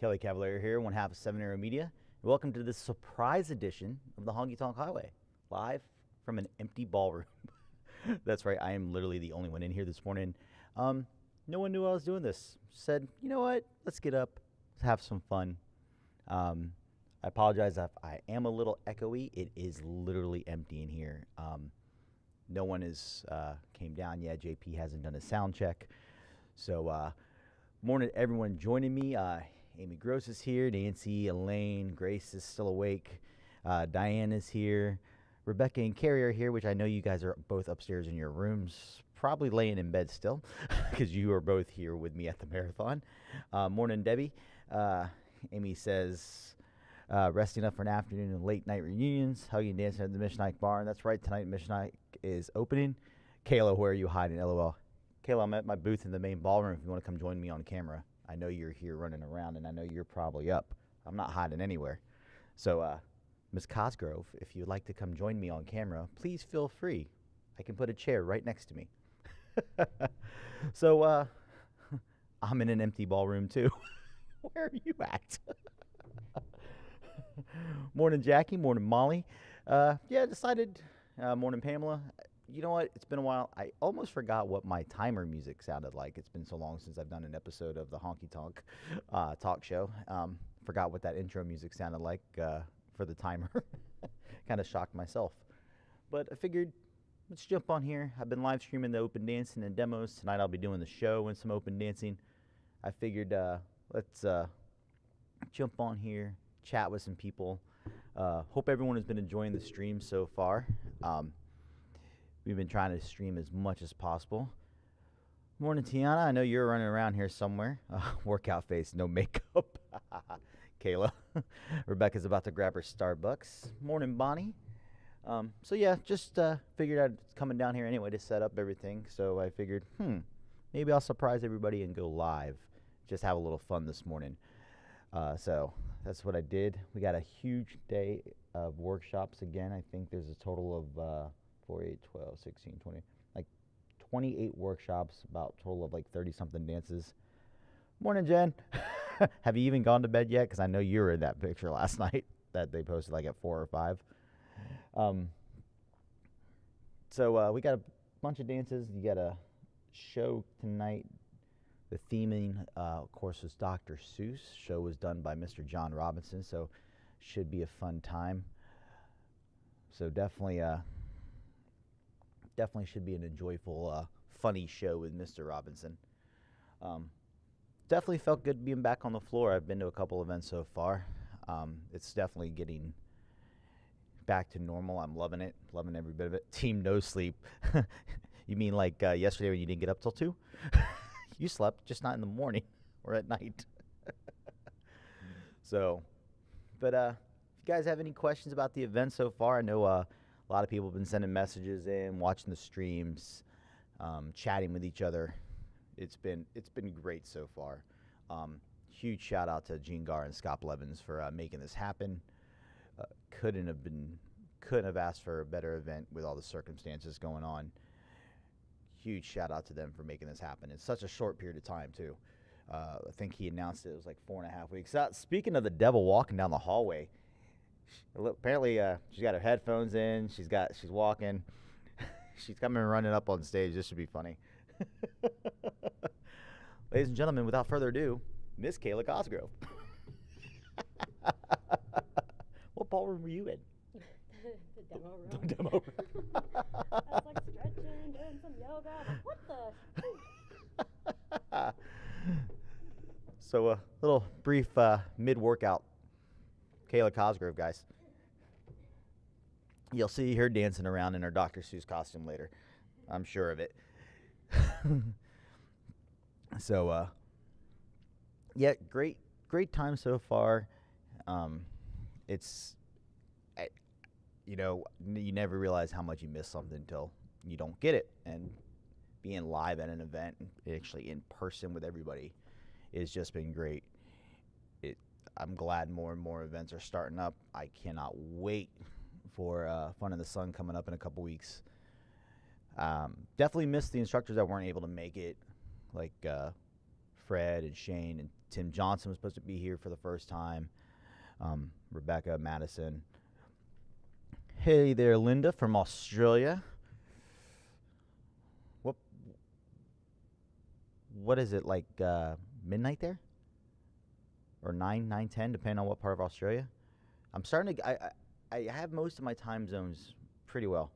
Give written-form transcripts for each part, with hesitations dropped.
Kelly Cavallaro here, one half of 7 Arrow Media. Welcome to this surprise edition of the Honky Tonk Highway, live from an empty ballroom. That's right, I am literally the only one in here this morning. No one knew I was doing this. Said, you know what, let's get up, let's have some fun. I apologize if I am a little echoey. It is literally empty in here. No one is came down yet. JP hasn't done a sound check. So, morning to everyone joining me. Amy Gross is here. Nancy, Elaine, Grace is still awake. Diane is here. Rebecca and Carrie are here, which I know you guys are both upstairs in your rooms, probably laying in bed still, because you are both here with me at the marathon. Morning, Debbie. Amy says, resting up for an afternoon and late night reunions, hugging, dancing at the Mission Ike Barn. That's right, tonight Mission Ike is opening. Kayla, where are you hiding? LOL. Kayla, I'm at my booth in the main ballroom if you want to come join me on camera. I know you're here running around, and I know you're probably up. I'm not hiding anywhere. So, Ms. Cosgrove, if you'd like to come join me on camera, please feel free. I can put a chair right next to me. So, I'm in an empty ballroom, too. Where are you at? Morning, Jackie. Morning, Molly. Decided. Morning, Pamela. You know what? It's been a while. I almost forgot what my timer music sounded like. It's been so long since I've done an episode of the Honky Tonk talk show. Forgot what that intro music sounded like for the timer. Kind of shocked myself. But I figured, let's jump on here. I've been live streaming the open dancing and demos. Tonight I'll be doing the show and some open dancing. I figured let's jump on here, chat with some people. Hope everyone has been enjoying the stream so far. We've been trying to stream as much as possible. Morning, Tiana. I know you're running around here somewhere. Workout face, no makeup. Kayla. Rebecca's about to grab her Starbucks. Morning, Bonnie. Just figured I'd coming down here anyway to set up everything. So I figured, maybe I'll surprise everybody and go live. Just have a little fun this morning. So that's what I did. We got a huge day of workshops again. I think there's a total of 4, 8, 12, 16, 20, like 28 workshops, about a total of like 30-something dances. Morning, Jen. Have you even gone to bed yet? Because I know you were in that picture last night that they posted like at 4 or 5. We got a bunch of dances. You got a show tonight. The theming, of course, was Dr. Seuss. Show was done by Mr. John Robinson, so should be a fun time. So definitely should be an enjoyable, funny show with Mr. Robinson. Definitely felt good being back on the floor. I've been to a couple events so far. It's definitely getting back to normal. I'm loving it, loving every bit of it. Team no sleep. You mean like yesterday when you didn't get up till 2? You slept, just not in the morning or at night. So, but if you guys have any questions about the event so far, I know a lot of people have been sending messages in, watching the streams, chatting with each other. It's been great so far. Huge shout out to Gene Garr and Scott Blevins for making this happen. Couldn't have asked for a better event with all the circumstances going on. Huge shout out to them for making this happen in such a short period of time too. I think he announced it was like 4.5 weeks. Speaking of the devil walking down the hallway, apparently she's got her headphones in. She's walking. She's coming running up on stage. This should be funny. Ladies and gentlemen, without further ado, Miss Kayla Cosgrove. What ballroom were you in? The demo room. The demo room. I was like stretching, doing some yoga. What the? So a little brief mid-workout Kayla Cosgrove, guys. You'll see her dancing around in her Dr. Seuss costume later. I'm sure of it. So, great time so far. You never realize how much you miss something until you don't get it. And being live at an event, actually in person with everybody, has just been great. I'm glad more and more events are starting up. I cannot wait for Fun in the Sun coming up in a couple weeks. Definitely missed the instructors that weren't able to make it, like Fred and Shane and Tim Johnson was supposed to be here for the first time. Rebecca, Madison. Hey there, Linda from Australia. What is it, like midnight there? Or 9, 10, depending on what part of Australia? I'm starting to. I have most of my time zones pretty well.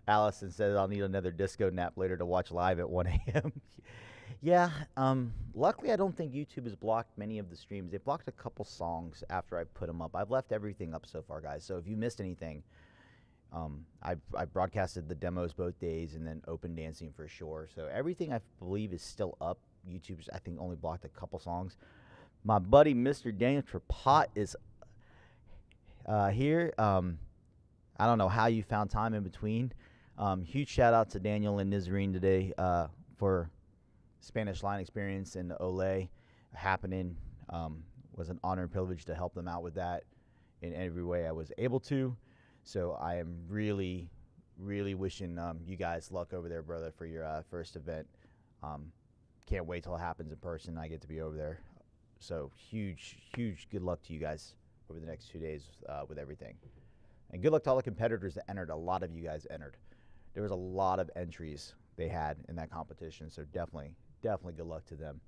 Allison says I'll need another disco nap later to watch live at 1 a.m. Yeah. Luckily, I don't think YouTube has blocked many of the streams. They've blocked a couple songs after I put them up. I've left everything up so far, guys. So if you missed anything, I broadcasted the demos both days and then open dancing for sure. So everything I believe is still up. YouTube's, I think, only blocked a couple songs. My buddy Mr. Daniel Trapot is here. I don't know how you found time in between. Huge shout out to Daniel and Nizreen today for Spanish line experience and the Olay happening. Was an honor and privilege to help them out with that in every way I was able to. So I am really, really wishing you guys luck over there, brother, for your first event. Can't wait till it happens in person. I get to be over there. So huge, huge good luck to you guys over the next 2 days with everything. And good luck to all the competitors that entered. A lot of you guys entered. There was a lot of entries they had in that competition. So definitely good luck to them.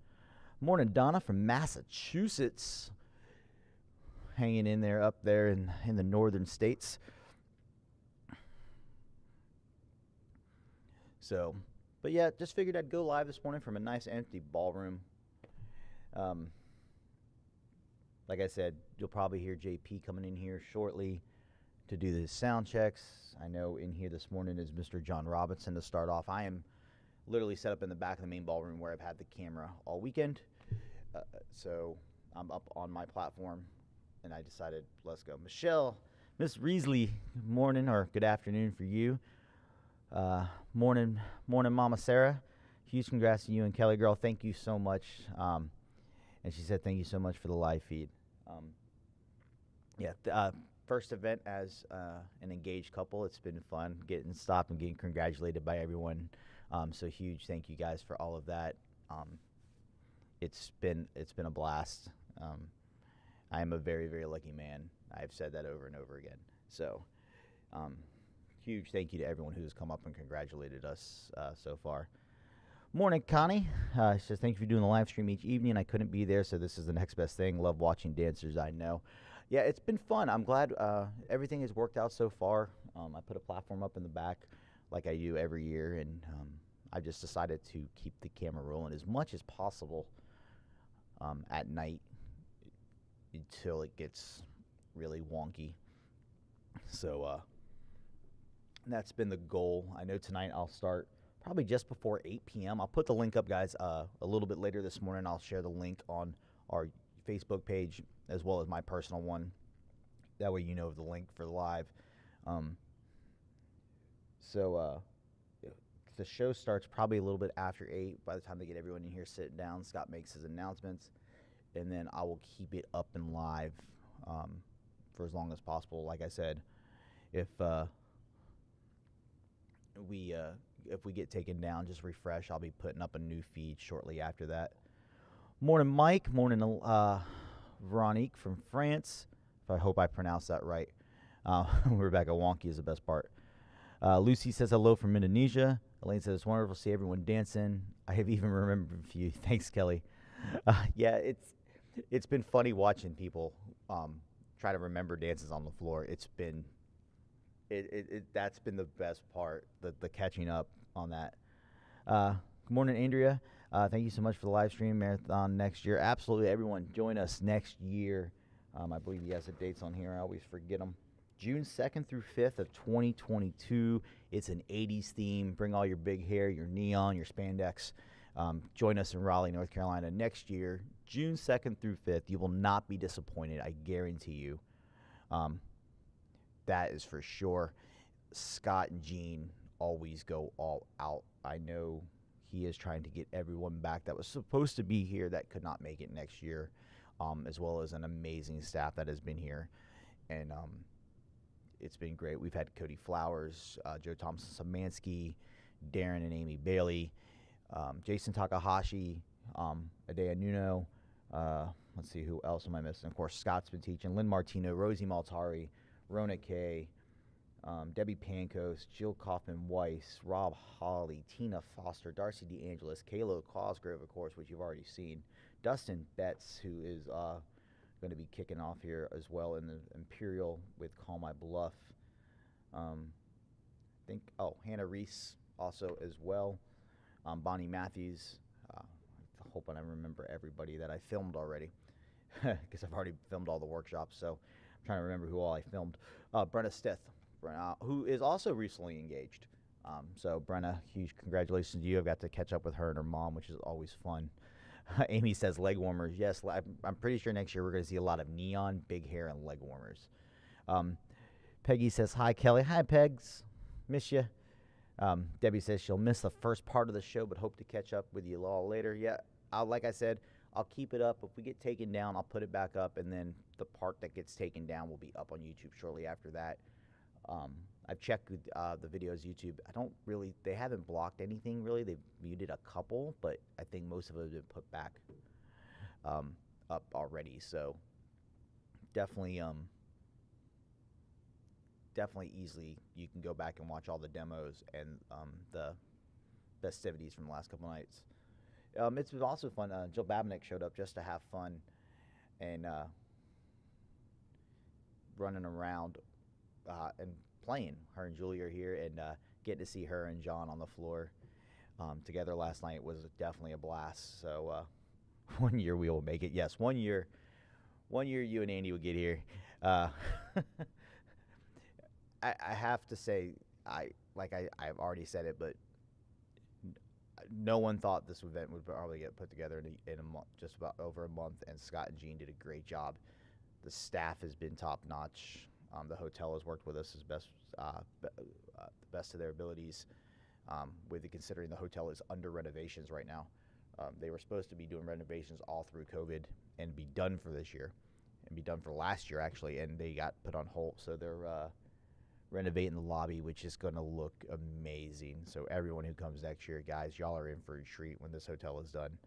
Morning, Donna from Massachusetts. Hanging in there up there in the northern states. So, but yeah, just figured I'd go live this morning from a nice empty ballroom. Like I said, you'll probably hear JP coming in here shortly to do the sound checks. I know in here this morning is Mr. John Robinson to start off. I am literally set up in the back of the main ballroom where I've had the camera all weekend. So I'm up on my platform, and I decided, let's go. Michelle, Miss Reesley, morning or good afternoon for you. Morning, Mama Sarah. Huge congrats to you and Kelly, girl. Thank you so much. And she said thank you so much for the live feed. First event as an engaged couple. It's been fun getting stopped and getting congratulated by everyone. So huge thank you guys for all of that. It's been a blast. I am a very, very lucky man. I've said that over and over again. So huge thank you to everyone who has come up and congratulated us so far. Morning, Connie. She says, thank you for doing the live stream each evening. I couldn't be there, so this is the next best thing. Love watching dancers, I know. Yeah, it's been fun. I'm glad everything has worked out so far. I put a platform up in the back like I do every year, and I just decided to keep the camera rolling as much as possible at night until it gets really wonky. So that's been the goal. I know tonight I'll start probably just before 8 p.m. I'll put the link up, guys, a little bit later this morning. I'll share the link on our Facebook page as well as my personal one. That way you know the link for the live. The show starts probably a little bit after 8. By the time they get everyone in here sitting down, Scott makes his announcements. And then I will keep it up and live for as long as possible. Like I said, if we get taken down, just refresh. I'll be putting up a new feed shortly after that. Morning, Mike. Morning, Veronique from France. I hope I pronounced that right. Rebecca Wonky is the best part. Lucy says hello from Indonesia. Elaine says it's wonderful to see everyone dancing. I have even remembered a few. Thanks, Kelly. Yeah, it's been funny watching people try to remember dances on the floor. It's been that's been the best part, the catching up on that. Good morning, Andrea. Thank you so much for the live stream marathon next year. Absolutely, everyone, join us next year. I believe he has the dates on here. I always forget them. June 2nd through 5th of 2022. It's an 80s theme. Bring all your big hair, your neon, your spandex. Join us in Raleigh, North Carolina next year, June 2nd through 5th. You will not be disappointed, I guarantee you. That is for sure. Scott and Gene always go all out. I know he is trying to get everyone back that was supposed to be here that could not make it next year, as well as an amazing staff that has been here. And it's been great. We've had Cody Flowers, Joe Thompson Samansky, Darren and Amy Bailey, Jason Takahashi, Adea Nuno. Let's see, who else am I missing? Of course, Scott's been teaching. Lynn Martino, Rosie Maltari, Rona Kay, Debbie Pankos, Jill Kaufman-Weiss, Rob Hawley, Tina Foster, Darcy DeAngelis, Kayla Cosgrove, of course, which you've already seen. Dustin Betts, who is going to be kicking off here as well in the Imperial with Call My Bluff. Hannah Reese also as well. Bonnie Matthews. Hoping I remember everybody that I filmed already, because I've already filmed all the workshops, so I'm trying to remember who all I filmed. Brenna Stith, who is also recently engaged. So Brenna, huge congratulations to you. I've got to catch up with her and her mom, which is always fun. Amy says leg warmers. Yes, I'm pretty sure next year we're going to see a lot of neon, big hair, and leg warmers. Peggy says, hi, Kelly. Hi, Pegs. Miss you. Debbie says she'll miss the first part of the show, but hope to catch up with you all later. Yeah, like I said, I'll keep it up. If we get taken down, I'll put it back up, and then the part that gets taken down will be up on YouTube shortly after that. I've checked the videos YouTube. They haven't blocked anything really. They've muted a couple, but I think most of it has been put back up already. So definitely easily you can go back and watch all the demos and the festivities from the last couple nights. It's been also fun. Jill Babnick showed up just to have fun and running around and playing. Her and Julie are here, and getting to see her and John on the floor together last night was definitely a blast. So one year we will make it. Yes, one year you and Andy will get here. I have to say, I've already said it, but no one thought this event would probably get put together in a month, just about over a month, and Scott and Jean did a great job. The staff has been top notch. The hotel has worked with us as the best of their abilities. Considering the hotel is under renovations right now, they were supposed to be doing renovations all through COVID and be done for this year, and be done for last year actually, and they got put on hold. So they're renovating the lobby, which is going to look amazing. So everyone who comes next year, guys, y'all are in for a treat when this hotel is done.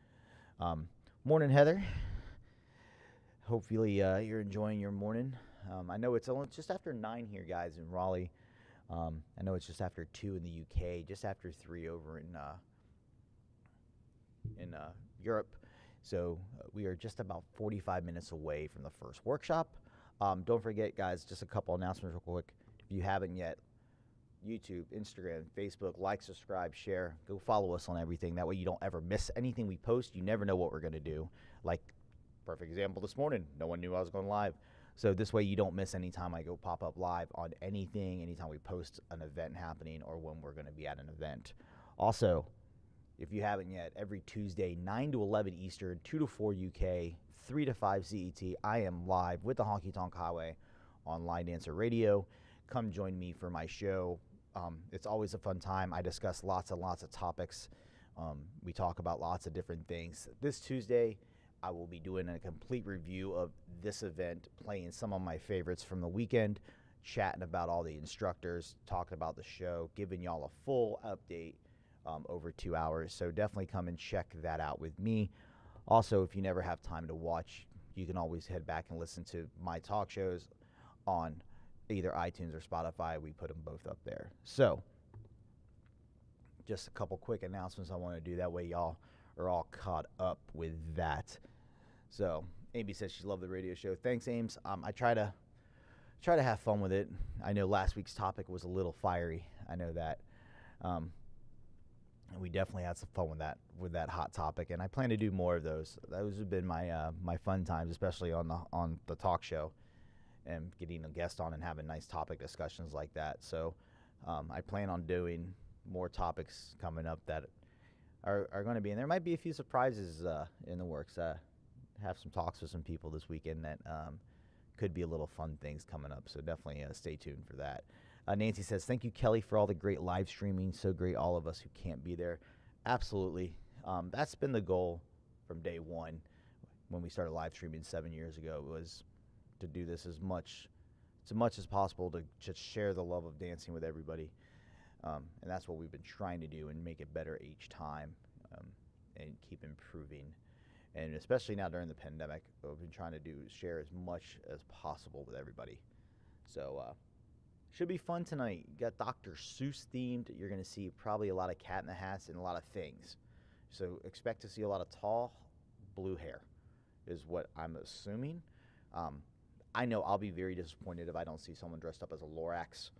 Morning, Heather. Hopefully you're enjoying your morning. I know it's just after 9 here, guys, in Raleigh. I know it's just after 2 in the UK, just after 3 over in Europe. So we are just about 45 minutes away from the first workshop. Don't forget, guys, just a couple announcements real quick. If you haven't yet, YouTube, Instagram, Facebook, like, subscribe, share. Go follow us on everything. That way you don't ever miss anything we post. You never know what we're going to do. Like, perfect example this morning. No one knew I was going live. So this way you don't miss any time I go pop up live on anything, anytime we post an event happening or when we're going to be at an event. Also, if you haven't yet, every Tuesday, 9 to 11 Eastern, 2 to 4 UK, 3 to 5 CET, I am live with the Honky Tonk Highway on Line Dancer Radio. Come join me for my show. It's always a fun time. I discuss lots and lots of topics. We talk about lots of different things. This Tuesday, I will be doing a complete review of this event, playing some of my favorites from the weekend, chatting about all the instructors, talking about the show, giving y'all a full update over 2 hours. So definitely come and check that out with me. Also, if you never have time to watch, you can always head back and listen to my talk shows on either iTunes or Spotify. We put them both up there. So just a couple quick announcements I want to do. That way y'all are all caught up with that. So Amy says she loved the radio show. Thanks, Ames. I try to have fun with it. I know last week's topic was a little fiery. I know that. And we definitely had some fun with that hot topic, and I plan to do more of those. Those have been my fun times, especially on the talk show, and getting a guest on and having nice topic discussions like that. So I plan on doing more topics coming up that are going to be in there. Might be a few surprises in the works. Have some talks with some people this weekend that could be a little fun things coming up. So definitely stay tuned for that. Nancy says, thank you, Kelly, for all the great live streaming. So great, all of us who can't be there. Absolutely. That's been the goal from day one when we started live streaming 7 years ago, was to do this as much as possible to just share the love of dancing with everybody. And that's what we've been trying to do and make it better each time. and keep improving. And especially now during the pandemic, what we've been trying to do is share as much as possible with everybody. So, should be fun tonight. You got Dr. Seuss themed. You're going to see probably a lot of Cat in the Hats and a lot of things. So expect to see a lot of tall blue hair is what I'm assuming. I know I'll be very disappointed if I don't see someone dressed up as a Lorax.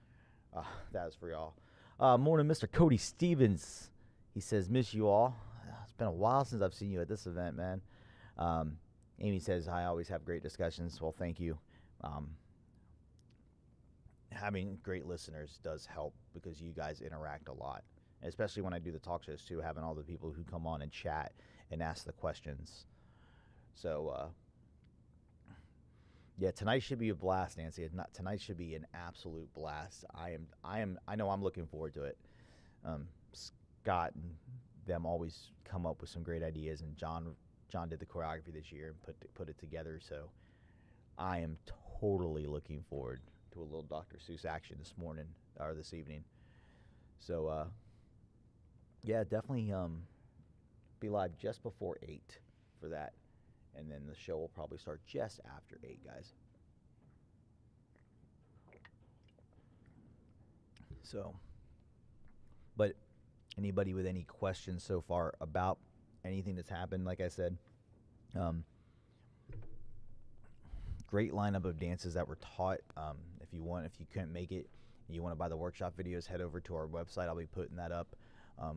That is for y'all. Morning, Mr. Cody Stevens. He says, miss you all. It's been a while since I've seen you at this event, man. Amy says, I always have great discussions. Well, thank you. Having great listeners does help because you guys interact a lot, especially when I do the talk shows too, having all the people who come on and chat and ask the questions. So, yeah, tonight should be a blast, Nancy. Tonight should be an absolute blast. I know I'm looking forward to it. Scott and them always come up with some great ideas, and John did the choreography this year and put it together. So, I am totally looking forward to a little Dr. Seuss action this morning or this evening. So, yeah, definitely be live just before 8 for that. And then the show will probably start just after 8, guys. So, but anybody with any questions so far about anything that's happened, like I said, great lineup of dances that were taught. If you couldn't make it, and you want to buy the workshop videos, head over to our website. I'll be putting that up. I'll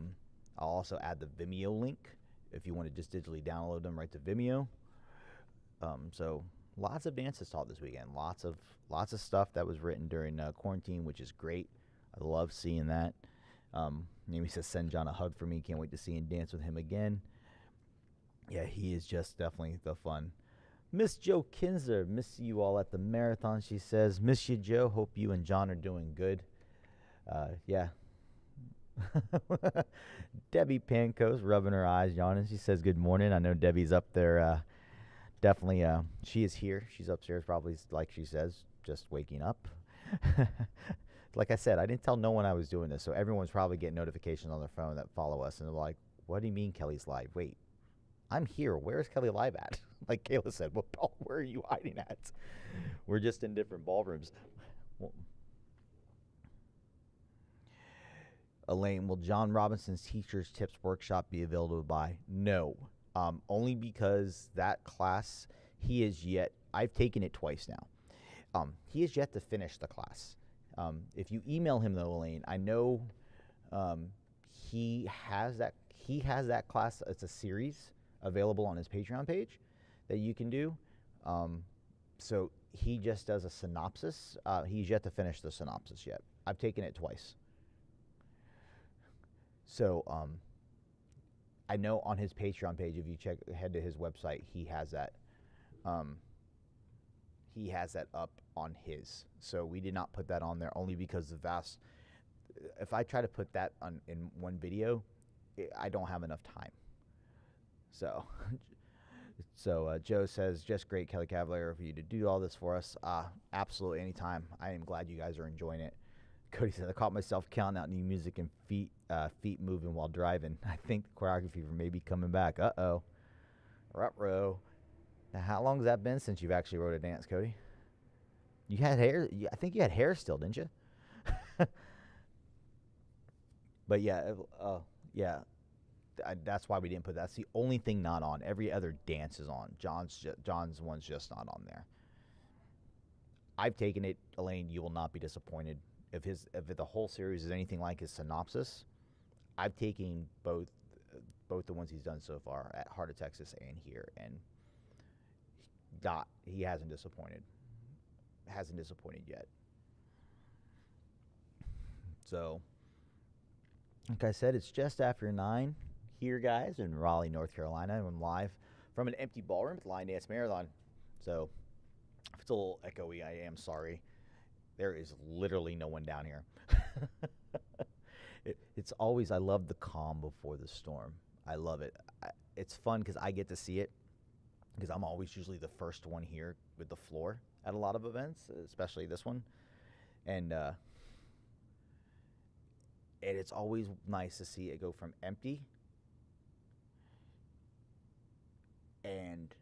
also add the Vimeo link if you want to just digitally download them right to Vimeo. So lots of dances taught this weekend. Lots of stuff that was written during quarantine, which is great. I love seeing that. Amy says, send John a hug for me. Can't wait to see and dance with him again. Yeah, he is just definitely the fun. Miss Joe Kinzer, miss you all at the marathon, she says. Miss you, Joe. Hope you and John are doing good. Yeah. Debbie Panco's rubbing her eyes, yawning. She says, good morning. I know Debbie's up there. Definitely, she is here. She's upstairs probably, like she says, just waking up. Like I said, I didn't tell no one I was doing this, so everyone's probably getting notifications on their phone that follow us, and they're like, what do you mean Kelly's live? Wait, I'm here. Where's Kelly live at? Like Kayla said, well, where are you hiding at? We're just in different ballrooms. Well, Elaine, will John Robinson's Teachers Tips Workshop be available to buy? No. Only because that class, I've taken it twice now. He is yet to finish the class. If you email him though, Elaine, I know he has that class. It's a series available on his Patreon page that you can do. So he just does a synopsis. He's yet to finish the synopsis yet. I've taken it twice. So I know on his Patreon page, if you head to his website, he has that. He has that up on his. So we did not put that on there only because if I try to put that in one video, I don't have enough time. So, Joe says, just great, Kelly Cavallaro, for you to do all this for us. Absolutely, anytime. I am glad you guys are enjoying it. Cody says, I caught myself counting out new music and feet moving while driving. I think the choreography may be coming back. Uh-oh. Ruh-roh. Now, how long has that been since you've actually wrote a dance, Cody? You had hair? I think you had hair still, didn't you? But yeah, that's why we didn't put that. That's the only thing not on. Every other dance is on. John's one's just not on there. I've taken it, Elaine. You will not be disappointed. If the whole series is anything like his synopsis, I've taken both the ones he's done so far at Heart of Texas and here, and he hasn't disappointed. Hasn't disappointed yet. So, like I said, it's just after 9 here, guys, in Raleigh, North Carolina. I'm live from an empty ballroom at the Line Dance Marathon. So, if it's a little echoey, I am sorry. There is literally no one down here. It's always, I love the calm before the storm. I love it. It's fun because I get to see it because I'm always usually the first one here with the floor at a lot of events, especially this one. And it's always nice to see it go from empty and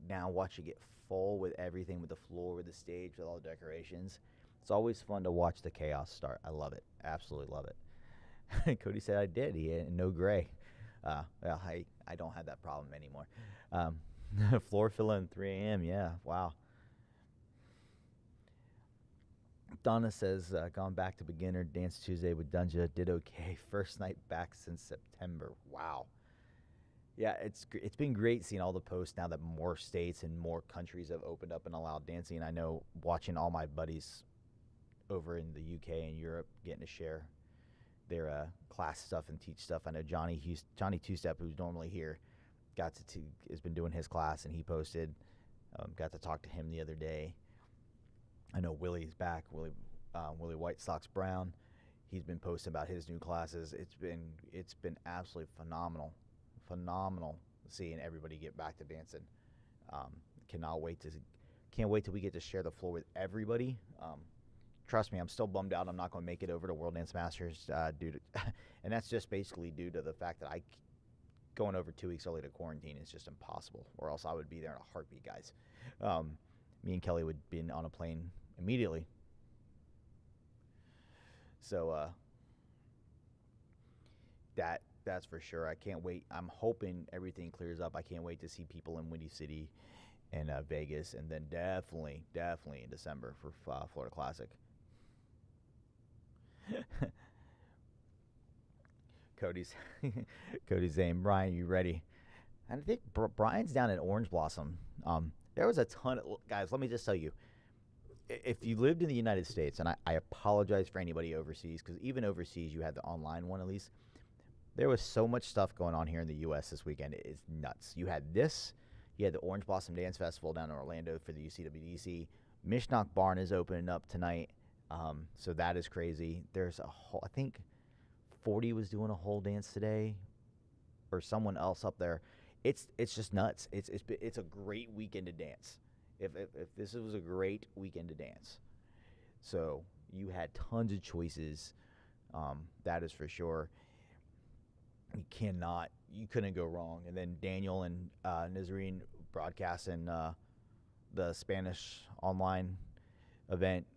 now watching it full with everything, with the floor, with the stage, with all the decorations. It's always fun to watch the chaos start. I love it. Absolutely love it. Cody said I did. He had no gray. Well, I don't have that problem anymore. Floor filling 3 a.m. Yeah, wow. Donna says, gone back to beginner. Dance Tuesday with Dunja. Did okay. First night back since September. Wow. Yeah, it's been great seeing all the posts now that more states and more countries have opened up and allowed dancing. I know watching all my buddies over in the UK and Europe getting to share their class stuff and teach stuff. I know Johnny Two Step, who's normally here, has been doing his class, and he posted. Got to talk to him the other day. I know Willie's back. Willie White Sox Brown. He's been posting about his new classes. It's been absolutely phenomenal seeing everybody get back to dancing. Can't wait till we get to share the floor with everybody. Trust me, I'm still bummed out. I'm not going to make it over to World Dance Masters and that's just basically due to the fact that going over 2 weeks early to quarantine is just impossible, or else I would be there in a heartbeat, guys. Me and Kelly would be on a plane immediately. So that's for sure. I can't wait. I'm hoping everything clears up. I can't wait to see people in Windy City and Vegas, and then definitely in December for Florida Classic. Cody's saying, Brian, you ready? And I think Brian's down at Orange Blossom. There was a ton of guys. Let me just tell you, if you lived in the United States, and I apologize for anybody overseas, because even overseas you had the online one at least. There was so much stuff going on here in the U.S. this weekend. It is nuts. You had the Orange Blossom Dance Festival down in Orlando for the UCWDC. Mishnock Barn is opening up tonight, so that is crazy. There's I think 40 was doing a whole dance today, or someone else up there. It's just nuts. It's a great weekend to dance. If this was a great weekend to dance, so you had tons of choices. That is for sure. You couldn't go wrong. And then Daniel and Nazarene broadcasting the Spanish online event.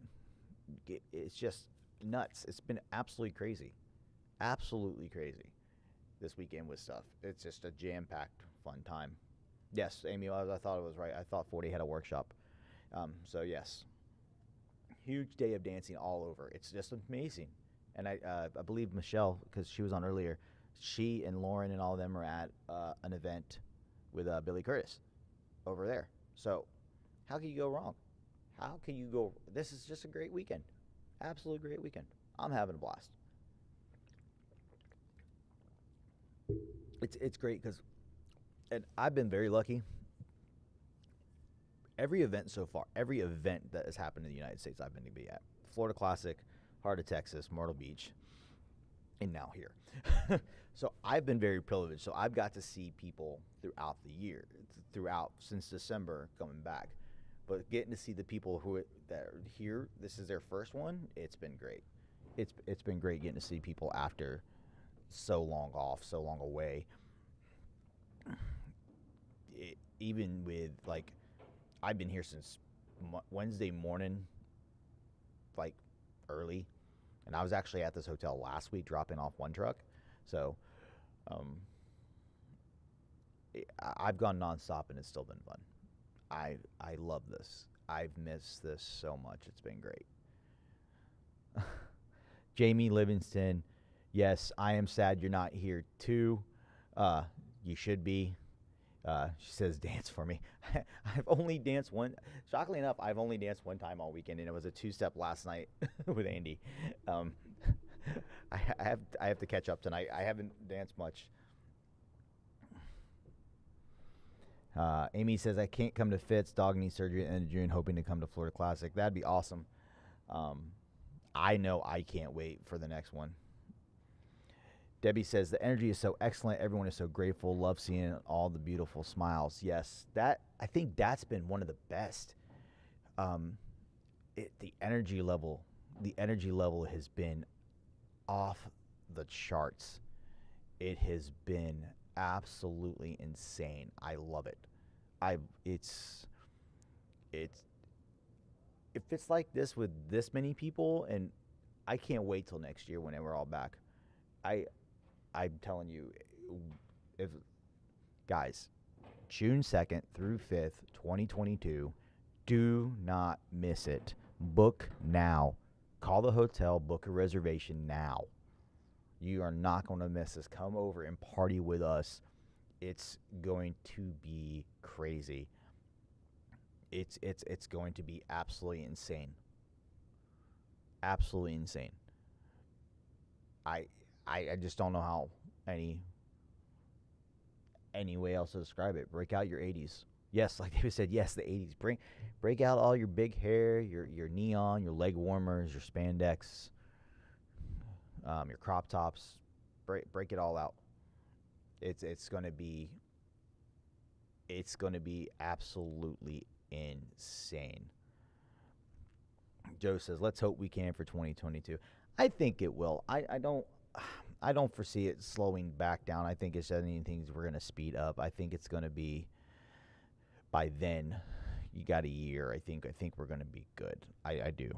It's just nuts. It's been absolutely crazy this weekend with stuff. It's just a jam-packed fun time. Yes, Amy, I thought it was right. I thought 40 had a workshop. So yes, huge day of dancing all over. It's just amazing. And I believe Michelle, because she was on earlier, she and Lauren and all of them are at an event with Billy Curtis over there. So how can you go wrong? This is just a great weekend. Absolutely great weekend. I'm having a blast. It's great because, and I've been very lucky. Every event so far, every event that has happened in the United States, I've been to be at. Florida Classic, Heart of Texas, Myrtle Beach, and now here. So I've been very privileged. So I've got to see people throughout the year, since December coming back. But getting to see the people that are here, this is their first one, it's been great. It's been great getting to see people after so long off, so long away. Even with, like, I've been here since Wednesday morning, like, early. And I was actually at this hotel last week dropping off one truck. So I've gone nonstop, and it's still been fun. I love this. I've missed this so much. It's been great. Jamie Livingston, yes, I am sad you're not here too. You should be. She says, dance for me. I've only danced one. Shockingly enough, I've only danced one time all weekend, and it was a two-step last night with Andy. I have to catch up tonight. I haven't danced much. Amy says, I can't come to Fitz. Dog knee surgery at the end of June, hoping to come to Florida Classic. That'd be awesome. I know I can't wait for the next one. Debbie says, the energy is so excellent. Everyone is so grateful. Love seeing all the beautiful smiles. Yes, I think that's been one of the best. The energy level has been off the charts. It has been absolutely insane. I love it. I it's if it's like this with this many people, and I can't wait till next year when we're all back. I I'm telling you, if guys, June 2nd through 5th, 2022, do not miss it. Book now. Call the hotel, book a reservation now. You are not going to miss this. Come over and party with us. It's going to be crazy. It's going to be absolutely insane. Absolutely insane. I I just don't know how any any way else to describe it. Break out your 80s. Yes, like David said, yes, the 80s. Break out all your big hair, your neon, your leg warmers, your spandex, your crop tops. Break it all out. It's going to be absolutely insane. Joe says, "Let's hope we can for 2022." I think it will. I don't foresee it slowing back down. I think it's anything we're going to speed up. I think it's going to be by then. You got a year. I think we're going to be good. I do.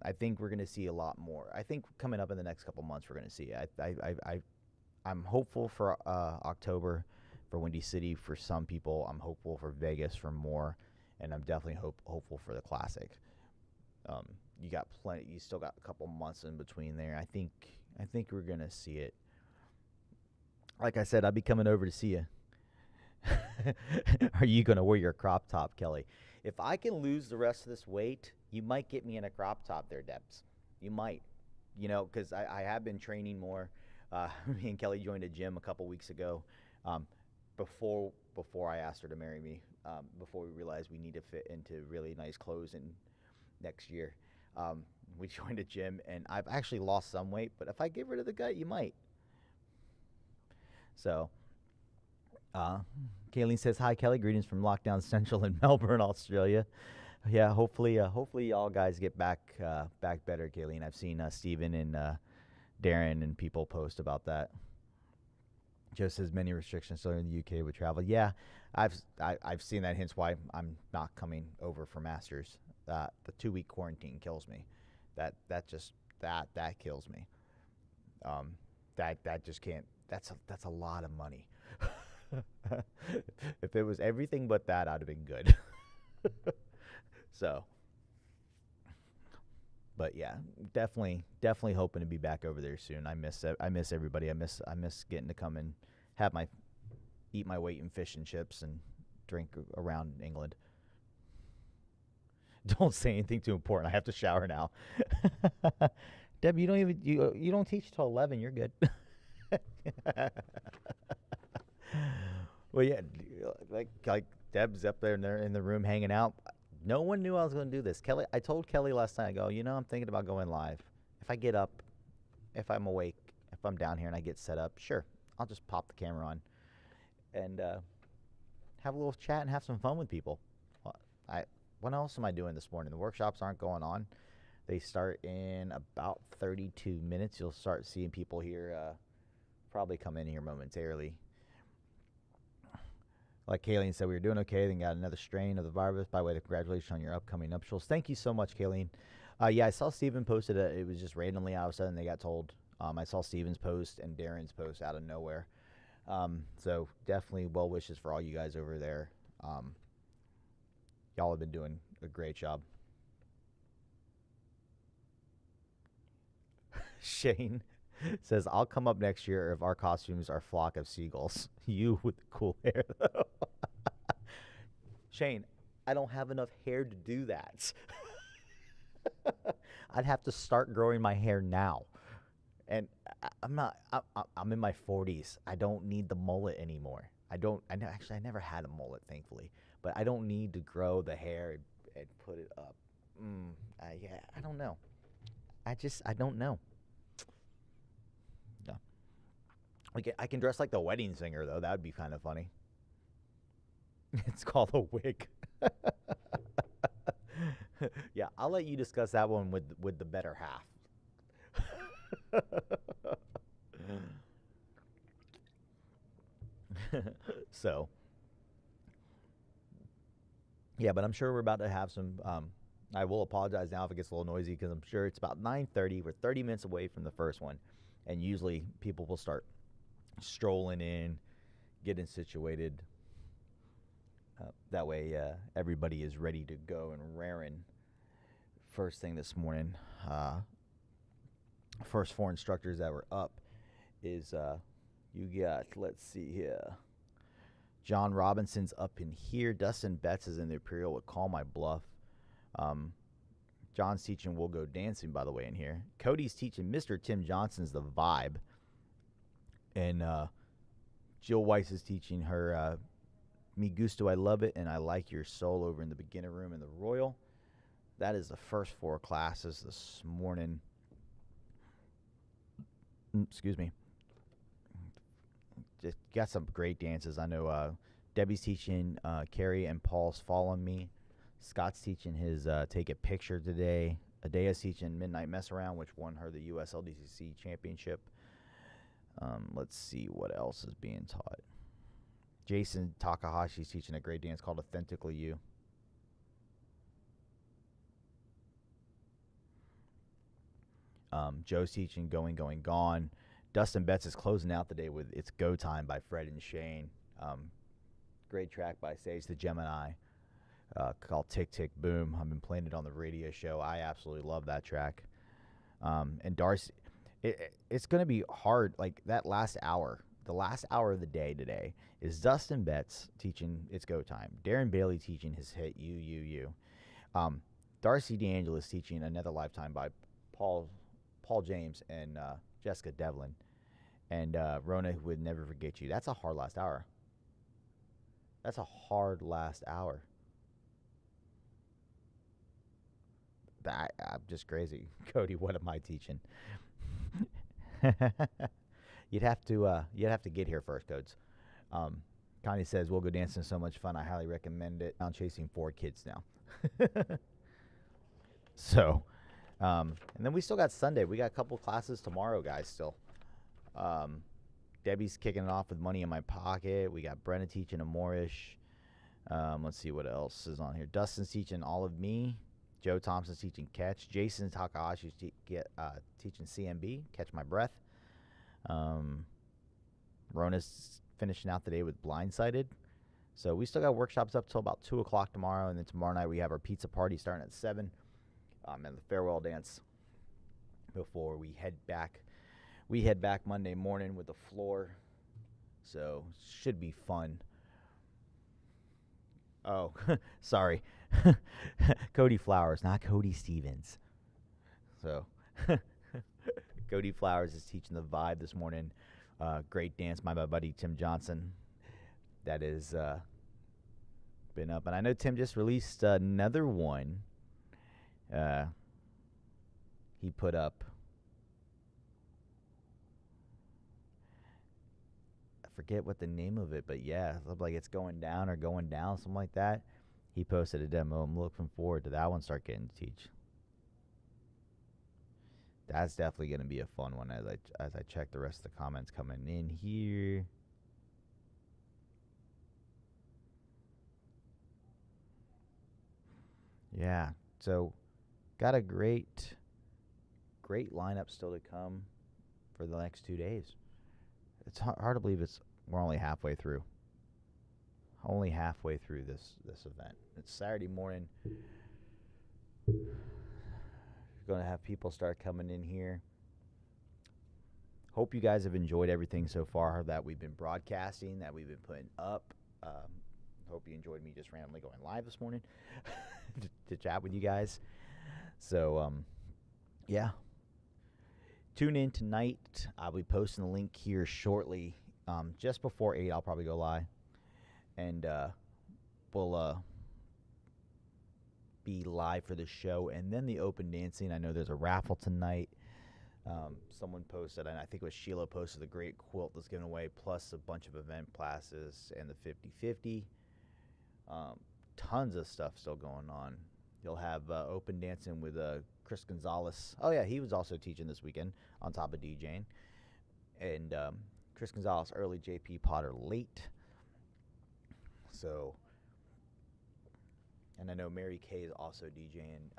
I think we're going to see a lot more. I think coming up in the next couple months we're going to see it. I'm hopeful for October for Windy City for some people. I'm hopeful for Vegas for more, and I'm definitely hopeful for the Classic. You got plenty. You still got a couple months in between there. I think we're gonna see it. Like I said, I'll be coming over to see you. Are you gonna wear your crop top, Kelly? If I can lose the rest of this weight, you might get me in a crop top there, Debs. You might. You know, because I have been training more. Me and Kelly joined a gym a couple weeks ago. Before I asked her to marry me. Before we realized we need to fit into really nice clothes in next year. We joined a gym, and I've actually lost some weight, but if I get rid of the gut, you might. So, uh, Kayleen says, "Hi, Kelly. Greetings from Lockdown Central in Melbourne, Australia." Yeah, hopefully y'all guys get back better, Kayleen. I've seen Steven and Darren and people post about that. Just as many restrictions still in the UK with travel. Yeah, I've seen that. Hence why I'm not coming over for Masters. The 2-week quarantine kills me. That kills me. That just can't. That's a lot of money. If it was everything but that, I'd have been good. So, but yeah, definitely hoping to be back over there soon. I miss everybody. I miss getting to come and have my eat my weight in fish and chips and drink around England. Don't say anything too important. I have to shower now. Deb, you don't teach till 11. You're good. Well, yeah, like Deb's up there in the room hanging out. No one knew I was going to do this. Kelly, I told Kelly last night. I go, I'm thinking about going live. If I get up, if I'm awake, if I'm down here and I get set up, sure, I'll just pop the camera on and have a little chat and have some fun with people. What else am I doing this morning? The workshops aren't going on. They start in about 32 minutes. You'll start seeing people here probably come in here momentarily. Like Kayleen said, we were doing okay. Then got another strain of the virus. By the way, congratulations on your upcoming nuptials. Thank you so much, Kayleen. Yeah, I saw Steven posted it. It was just randomly all of a sudden they got told. I saw Steven's post and Darren's post out of nowhere. So definitely well wishes for all you guys over there. Y'all have been doing a great job. Shane says, "I'll come up next year if our costumes are flock of seagulls." You with the cool hair, though. Shane, I don't have enough hair to do that. I'd have to start growing my hair now. And I'm not, I'm in my 40s. I don't need the mullet anymore. Actually, I never had a mullet, thankfully. But I don't need to grow the hair and put it up. Yeah, I don't know. I don't know. Yeah. I can dress like the wedding singer, though. That would be kind of funny. It's called a wig. Yeah, I'll let you discuss that one with the better half. So, yeah, but I'm sure we're about to have some. I will apologize now if it gets a little noisy because I'm sure it's about 9:30. We're 30 minutes away from the first one, and usually people will start strolling in, getting situated. That way, everybody is ready to go and raring. First thing this morning, first four instructors that were up is you got, let's see here, John Robinson's up in here. Dustin Betts is in the Imperial with Call My Bluff. John's teaching We'll Go Dancing, by the way, in here. Cody's teaching Mr. Tim Johnson's The Vibe. And Jill Weiss is teaching her Me Gusto, I Love It, and I Like Your Soul over in the beginner room in the Royal. That is the first four classes this morning. Excuse me. Just got some great dances. I know Debbie's teaching Carrie and Paul's Fall on Me. Scott's teaching his Take a Picture today. Adea's teaching Midnight Mess Around, which won her the U.S. LDCC championship. Let's see what else is being taught. Jason Takahashi's teaching a great dance called Authentically You. Joe's teaching Going, Going, Gone. Dustin Betts is closing out the day with It's Go Time by Fred and Shane. Great track by Sage the Gemini called Tick, Tick, Boom. I've been playing it on the radio show. I absolutely love that track. And Darcy, it's going to be hard. Like that last hour, the last hour of the day today is Dustin Betts teaching It's Go Time. Darren Bailey teaching his hit You. Darcy D'Angelo is teaching Another Lifetime by Paul James and Jessica Devlin. And Rona Would Never Forget You. That's a hard last hour. That's a hard last hour. I'm just crazy. Cody, what am I teaching? You'd have to get here first, Codes. Connie says, We'll Go Dancing, so much fun. I highly recommend it. I'm chasing 4 kids now. So, and then we still got Sunday. We got a couple classes tomorrow, guys, still. Debbie's kicking it off with Money in My Pocket. We got Brenna teaching Amorish. Let's see what else is on here. Dustin's teaching All of Me. Joe Thompson's teaching Catch. Jason Takahashi's teaching CMB, Catch My Breath. Rona's finishing out the day with Blindsided. So we still got workshops up till about 2 o'clock tomorrow, and then tomorrow night we have our pizza party starting at 7, and the farewell dance before we head back. We head back Monday morning with the floor, so should be fun. Oh, sorry. Cody Flowers, not Cody Stevens. So, Cody Flowers is teaching The Vibe this morning. Great dance by my buddy Tim Johnson. That is been up. And I know Tim just released another one. He put up. I forget what the name of it, but yeah, it looked like it's going down, something like that. He posted a demo. I'm looking forward to that one. Start getting to teach. That's definitely going to be a fun one as I check the rest of the comments coming in here. Yeah, so got a great lineup still to come for the next 2 days. It's hard to believe we're only halfway through. Only halfway through this event. It's Saturday morning. Going to have people start coming in here. Hope you guys have enjoyed everything so far that we've been broadcasting, that we've been putting up. Hope you enjoyed me just randomly going live this morning to chat with you guys. So, yeah. Tune in tonight. I'll be posting the link here shortly. Just before 8, I'll probably go live. And we'll be live for the show. And then the open dancing. I know there's a raffle tonight. Someone posted, and I think it was Sheila posted, the great quilt that's given away, plus a bunch of event classes and the 50-50. Tons of stuff still going on. You'll have open dancing with Chris Gonzalez. Oh, yeah, he was also teaching this weekend on top of DJing. And Chris Gonzalez early, JP Potter late. So, and I know Mary Kay is also DJing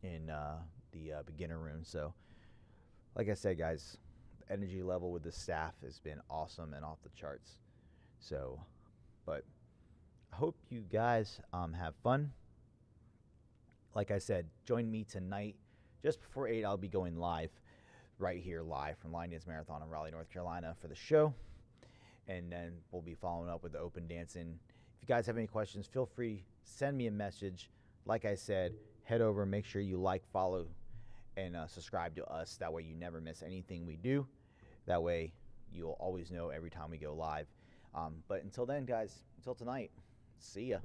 in the beginner room. So, like I said, guys, the energy level with the staff has been awesome and off the charts. So, but I hope you guys have fun. Like I said, join me tonight. Just before 8, I'll be going live, right here live from Line Dance Marathon in Raleigh, North Carolina for the show. And then we'll be following up with the open dancing. If you guys have any questions, feel free, send me a message. Like I said, head over, make sure you like, follow, and subscribe to us. That way you never miss anything we do. That way you'll always know every time we go live. But until then, guys, until tonight, see ya.